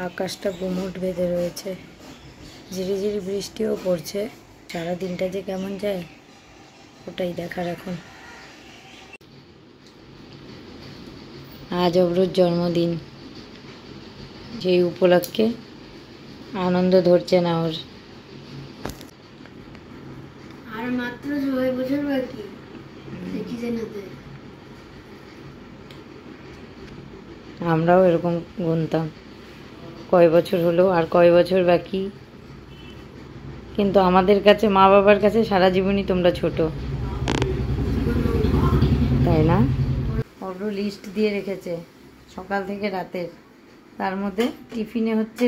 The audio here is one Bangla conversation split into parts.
আকাশটা গুমোট বেঁধে রয়েছে, ঝিরিঝিরি বৃষ্টিও পড়ছে। সারা দিনটা যে কেমন যায় ওটাই দেখার এখন। আজ অব্রুর জন্মদিন, যেই উপলক্ষে আনন্দ ধরছে না ওর। আর মাত্র 6 বছর বাকি, দেখি জানাতে। আমরাও এরকম গুনতাম কয় বছর হলো আর কয় বছর বাকি, কিন্তু আমাদের কাছে, মা বাবার কাছে সারা জীবনই তোমরা ছোট, তাই না? অব্রু লিস্ট দিয়ে রেখেছে সকাল থেকে রাতের, তার মধ্যে টিফিনে হচ্ছে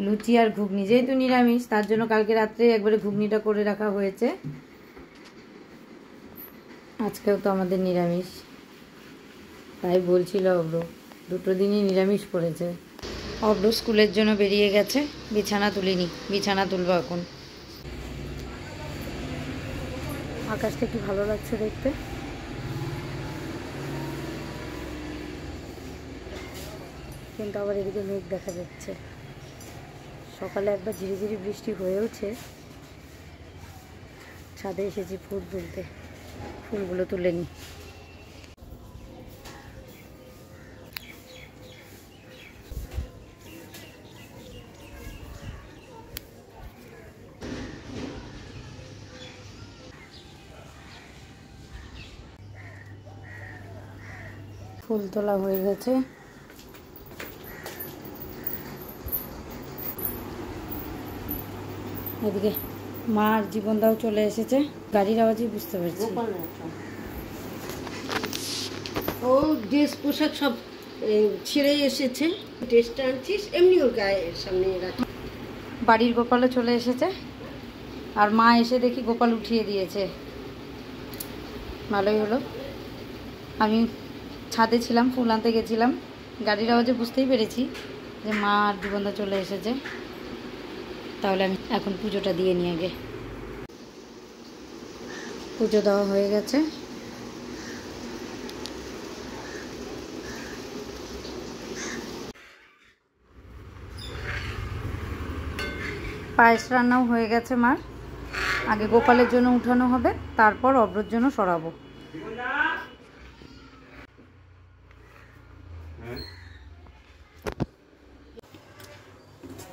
লুচি আর ঘুগনি। যেহেতু নিরামিষ তার জন্য কালকে রাত্রে একবারে ঘুগনিটা করে রাখা হয়েছে। আজকেও তো আমাদের নিরামিষ, তাই বলছিল অব্রু দুটো দিনই নিরামিষ পড়েছে। অব্রু স্কুলের জন্য বেরিয়ে গেছে, বিছানা তুলিনি, বিছানা তুলবো এখন। আকাশটা কি ভালো লাগছে দেখতে, কিন্তু আবার এদিকে মেঘ দেখা যাচ্ছে। সকালে একবার ঝিরিঝিরি বৃষ্টি হয়েওছে। ছাদে এসেছি ফুল তুলতে, ফুলগুলো তুলে নি। ফুল তোলা হয়ে গেছে। এদিকে মা আর জীবনদাও চলে এসেছে, গাড়ির আওয়াজই বুঝতে পারছি। ও ড্রেস পোশাক সব ছেড়ে এসেছে, ড্রেসটা আনছিস এমনি ওর গায়ের সামনে রাখি। বাড়ির গোপালও চলে এসেছে, আর মা এসে দেখি গোপাল উঠিয়ে দিয়েছে। ভালোই হলো। আমি ছাদে ছিলাম, ফুল আনতে গেছিলাম, গাড়ির আওয়াজে বুঝতেই পেরেছি যে মা আর জীবনদা চলে এসেছে। তাহলে আমি এখন পুজোটা দিয়ে নিয়ে আগে। পুজো দেওয়া হয়ে গেছে। পায়েস রান্নাও হয়ে গেছে মার। আগে গোপালের জন্য উঠানো হবে, তারপর অব্রর জন্য সরাবো।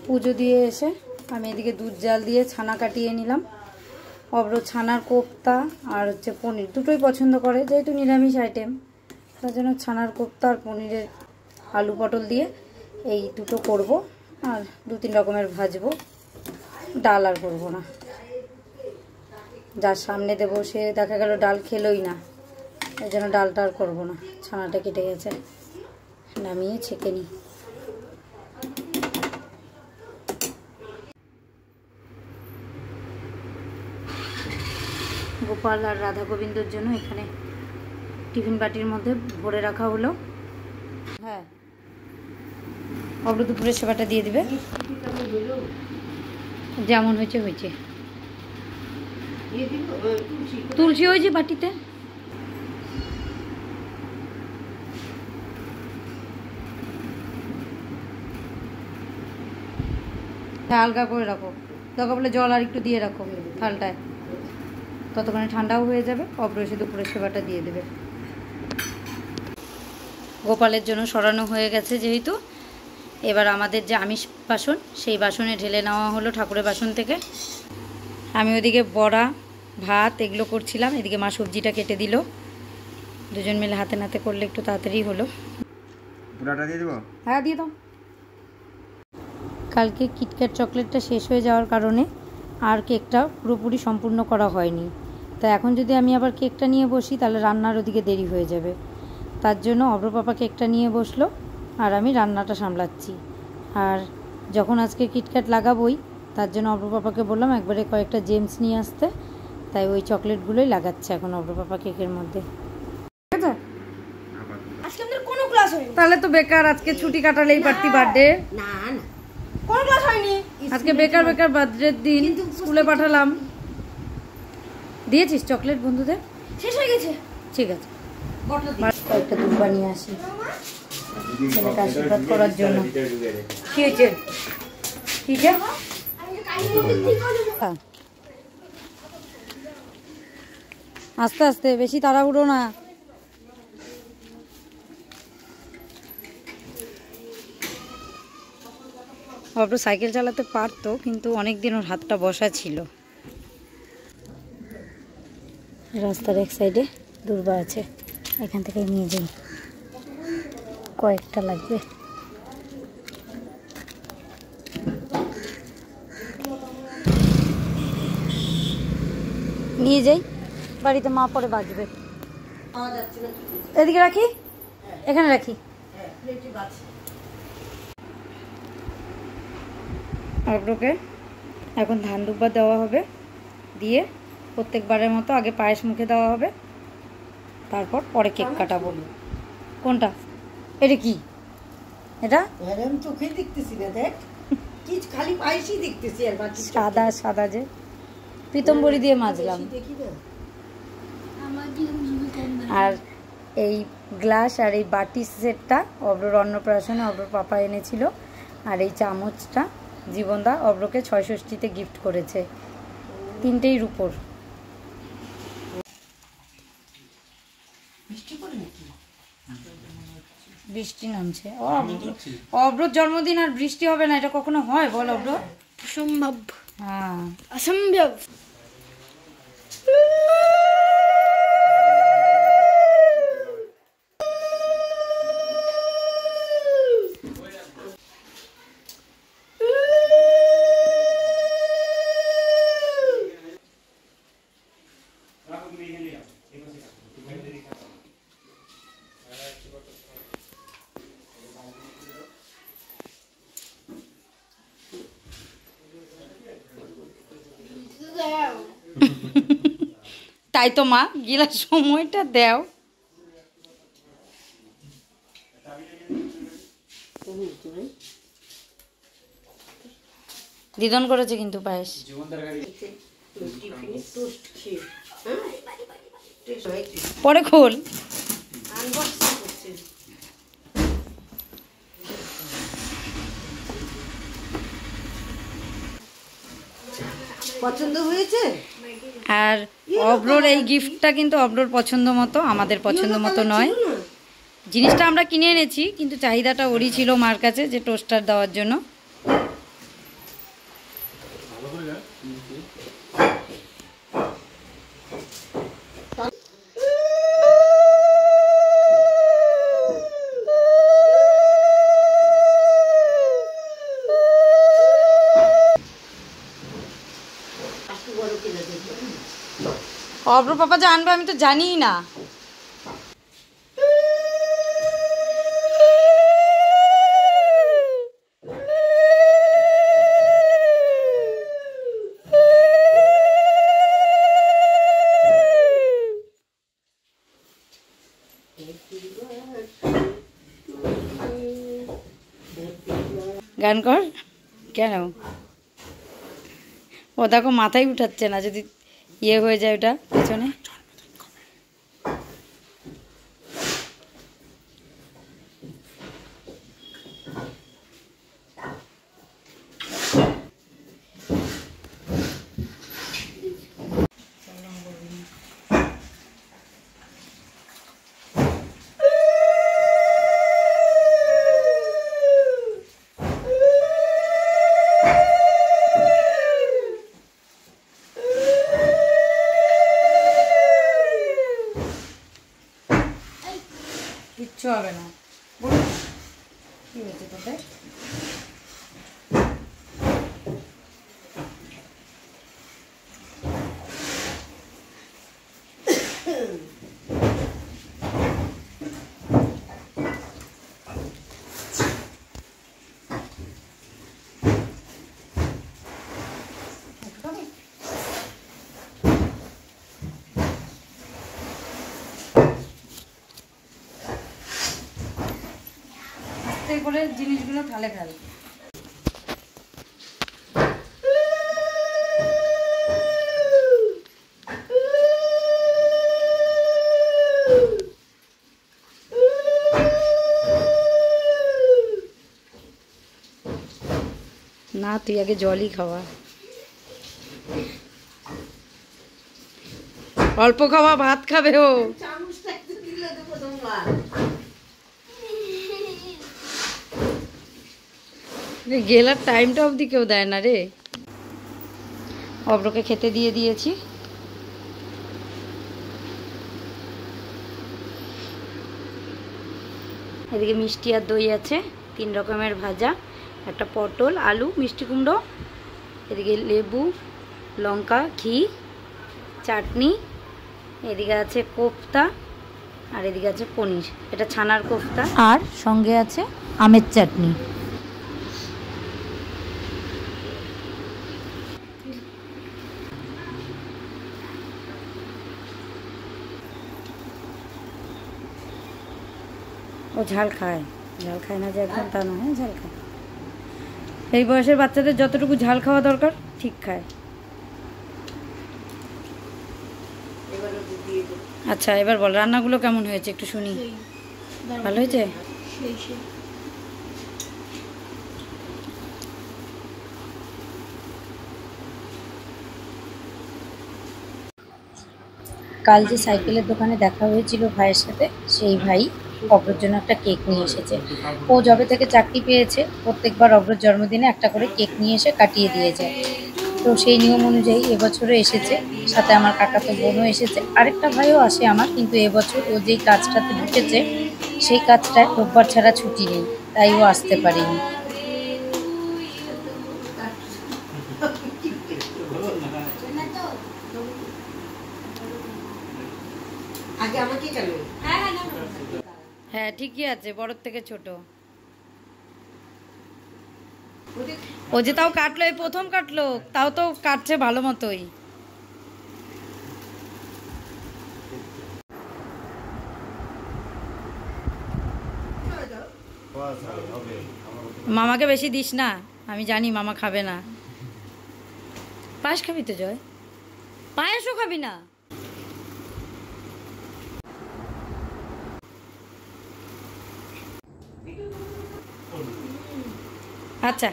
পুজো দিয়ে এসে আমি এদিকে দুধ জাল দিয়ে ছানা কাটিয়ে নিলাম। অব্র ছানার কোপ্তা আর হচ্ছে পনির দুটোই পছন্দ করে, যেহেতু নিরামিষ আইটেম, তার জন্য ছানার কোপ্তা আর পনিরের আলু পটল দিয়ে এই দুটো করব। আর 2-3 রকমের ভাজবো, ডাল আর করবো না। যার সামনে দেবো সে দেখা গেল ডাল খেলোই না, এই জন্য ডালটা আর করবো না। ছানাটা কেটে গেছে, নামিয়ে ছেঁকে নিই। গোপাল আর রাধা গোবিন্দর জন্য এখানে টিফিন বাটির মধ্যে ভরে রাখা হলো। হ্যাঁ, অব্রু দুপুরের সেবাটা দিয়ে দিবে, যেমন হয়েছে হয়েছে। তুলসী ওই যে বাটিতে। হালকা করে রাখো, দরকার বলে জল আর একটু দিয়ে রাখো থালটায়, ততক্ষণে ঠান্ডাও হয়ে যাবে। অব্রু এসে দুপুরের সেবাটা দিয়ে দেবে। গোপালের জন্য সরানো হয়ে গেছে যেহেতু, এবার আমাদের যে আমিষ বাসন সেই বাসনে ঢেলে নেওয়া হলো ঠাকুরের বাসন থেকে। আমি ওদিকে বড়া ভাত এগুলো করছিলাম, এদিকে মা সবজিটা কেটে দিল। দুজন মিলে হাতে নাতে করলে একটু তাড়াতাড়ি হলো। পুরাটা দিয়ে দেবো? হ্যাঁ দিয়ে দাও। কালকে কিটক্যাট চকলেটটা শেষ হয়ে যাওয়ার কারণে আর কেকটা পুরোপুরি সম্পূর্ণ করা হয়নি। তাই এখন যদি আমি আবার কেকটা নিয়ে বসি তাহলে রান্নার ওদিকে দেরি হয়ে যাবে। তার জন্য অব্র পাপা কেকটা নিয়ে বসলো আর আমি রান্নাটা সামলাচ্ছি। আর যখন আজকে কিটক্যাট লাগাবোই, তার জন্য অব্র পাপাকে বললাম একবারে কয়েকটা জেমস নিয়ে আসতে, তাই ওই চকলেটগুলোই লাগাচ্ছে এখন অব্র পাপা কেকের মধ্যে। ঠিক আছে, আজকে আমাদের কোনো ক্লাস হয়নি। তাহলে তো বেকার, আজকে ছুটি কাটালেই পারতি বার্থডে। না না, কোনো ক্লাস হয়নি আজকে, বেকার বার্থডের দিন স্কুলে পাঠালাম। দিয়েছিস চকলেট বন্ধুদের? শেষ হয়ে গেছে। ঠিক আছে, কয়েকটা দুধ বানিয়ে আসি। ছেলেকে আশীর্বাদ করার জন্য। কি হয়েছে? কি যে আস্তে আস্তে, বেশি তাড়াহুড়ো না। অব্র সাইকেল চালাতে পারতো, কিন্তু অনেকদিন ওর হাতটা বসা ছিল। রাস্তার এক সাইডে দূর্বা আছে, এখান থেকে নিয়ে যাই, কয়েকটা লাগবে। নিয়ে যাই, বাড়িতে মা পরে বাজবে। এদিকে রাখি, এখানে রাখি। অগ্রকে এখন ধান দুব্বা দেওয়া হবে, দিয়ে প্রত্যেকবারের মতো আগে পায়েস মুখে দেওয়া হবে, তারপর পরে কেক কাটাবো। কোনটা? এটা কি? এটা আমি চোখেই দেখতেছি না, দেখ কি খালি পায়েসই দেখতেছি, আর বাকি সাদা সাদা যে পিতম্বরী দিয়ে মাজলাম। দেখি না। আর এই গ্লাস আর এই বাটি সেটটা অব্রর অন্নপ্রাশনে অব্রর পাপা এনেছিল, আর এই চামচটা জীবনদা অব্রকে ৬৬তে গিফট করেছে, তিনটেই রূপোর। বৃষ্টি নামছে। অব্রর জন্মদিন আর বৃষ্টি হবে না, এটা কখনো হয় বল অব্র? অসম্ভব। হ্যাঁ, অসম্ভব। তাই তো মা, গিলার সময়টা দেও। দিদন করেছে কিন্তু পায়েস। পরে খোল। পছন্দ হয়েছে? আর অব্রর এই গিফটটা কিন্তু অব্রর পছন্দ মতো, আমাদের পছন্দ মতো নয়। জিনিসটা আমরা কিনে এনেছি, কিন্তু চাহিদাটা ওরই ছিল মার কাছে, যে টোস্টার দেওয়ার জন্য। অব্র পাপা যে আনবে আমি তো জানিই না। গান কর। কেন? ও দেখো মাথায় উঠাচ্ছে না, যদি ইয়ে হয়ে যায় ওটা পেছনে। কিচ্ছু হবে না। কি হয়েছে তোদের? করে জিনিসগুলো থালে ফেল। তুই আগে জলই খাওয়া, অল্প খাওয়া, ভাত খাবে ও। চামচটা একটু দিলে তো প্রথমবার। গেলার টাইমটা অবধি কেউ দেয় না রে। অব্রকে খেতে দিয়ে দিয়েছি। এদিকে মিষ্টি আর দই আছে, 3 রকমের ভাজা, একটা পটল, আলু, মিষ্টি কুমড়ো, এদিকে লেবু, লঙ্কা, ঘি, চাটনি, এদিকে আছে কোফতা, আর এদিকে আছে পনির, এটা ছানার কোফতা, আর সঙ্গে আছে আমের চাটনি। ও ঝাল খায়, ঝাল খায় না যে একদম তা নয়, ঝাল খায়। এই বয়সের বাচ্চাদের যতটুকু ঝাল খাওয়া দরকার ঠিক খায়। আচ্ছা এবার বল রান্নাগুলো কেমন হয়েছে একটু শুনি। ভালো হয়েছে? কাল যে সাইকেলের দোকানে দেখা হয়েছিল ভাইয়ের সাথে, সেই ভাই অব্রর জন্য একটা কেক নিয়ে এসেছে। ও যবে থেকে চাকরি পেয়েছে প্রত্যেকবার অব্রর জন্মদিনে একটা করে কেক নিয়ে এসে কাটিয়ে দিয়ে যায়। তো সেই নিয়ম অনুযায়ী এবছরও এসেছে, সাথে আমার কাকাতো বোনও এসেছে, আরেকটা ভাইও আসে আমার, কিন্তু এবছর ও যেই কাজটাতে ঢুকেছে সেই কাজটায় রোববার ছাড়া ছুটি নেই, তাই ও আসতে পারেনি। আগে আমাকে কেন? হ্যাঁ ঠিকই আছে, বড়র থেকে ছোট। ও যে তাও কাটলো, এই প্রথম কাটলো, তাও তো কাটছে ভালো মতোই। মামাকে বেশি দিস না, আমি জানি মামা খাবে না। পায়েস খাবি তো জয়? পায়েসও খাবি না? আচ্ছা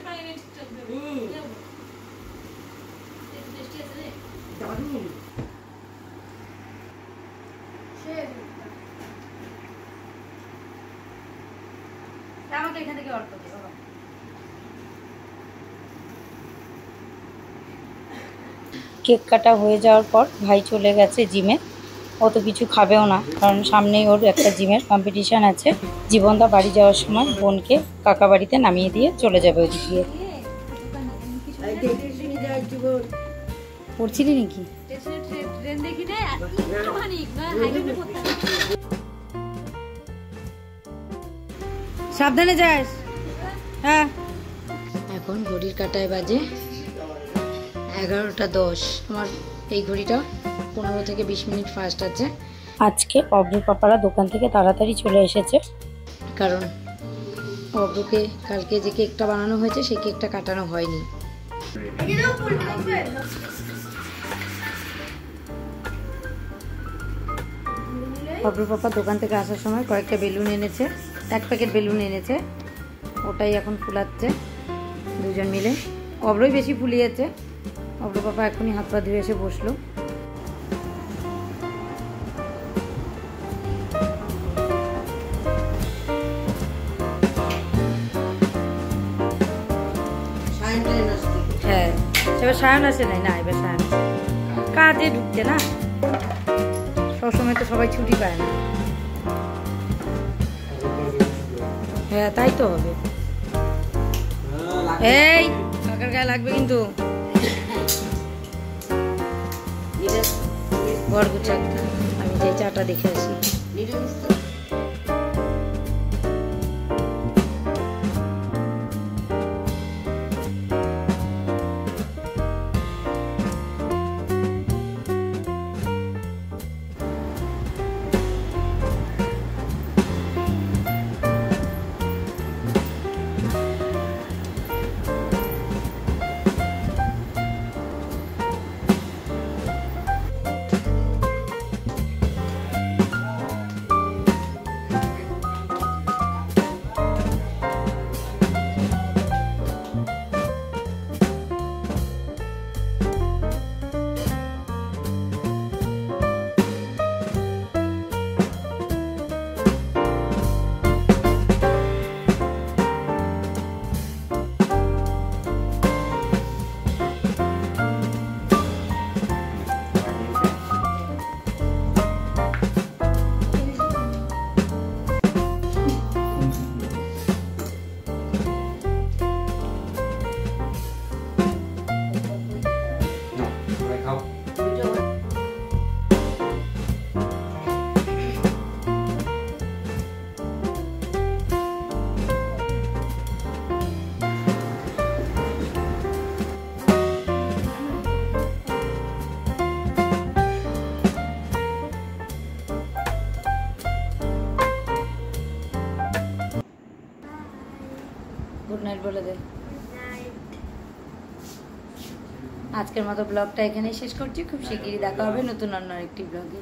আমাকে এখান থেকে অল্প দে বাবা। কেক কাটা হয়ে যাওয়ার পর ভাই চলে গেছে জিমে। অত কিছু খাবেও না, কারণ সামনেই ওর একটা জিমের কম্পিটিশান আছে। জীবনদা বাড়ি যাওয়ার সময় বোনকে কাকা বাড়িতে নামিয়ে দিয়ে চলে যাবে ওদিক দিয়ে। পড়ছিলি নাকি? সাবধানে যাস। হ্যাঁ এখন ঘড়ির কাঁটায় বাজে 11:10। আমার এই ঘড়িটা 15 থেকে 20 মিনিট ফাস্ট আছে। আজকে অব্রুর পাপারা দোকান থেকে তাড়াতাড়ি চলে এসেছে, কারণ অব্রুকে কালকে যে কেকটা বানানো হয়েছে সেই কেকটা কাটানো হয়নি। অব্রুর পাপা দোকান থেকে আসার সময় কয়েকটা বেলুন এনেছে, 1 প্যাকেট বেলুন এনেছে, ওটাই এখন ফুলাচ্ছে দুজন মিলে। অব্রই বেশি ফুলিয়েছে। অব্র পাপা এখনই হাত পা ধুয়ে এসে বসলো। হ্যাঁ এবার সায়ন আসে নাই, না এবার সায়ন কাজে ঢুকছে না, সবসময় তো সবাই ছুটি পায় না। হ্যাঁ তাই তো হবে। এই কাকার গায়ে লাগবে কিন্তু। ঘর গুছা, আমি যাই চাটা দেখে আসি। গুড নাইট বলে দে। আজকের মতো ব্লগটা এখানেই শেষ করছি। খুব শিগগিরই দেখা হবে নতুন অন্য একটি ব্লগে।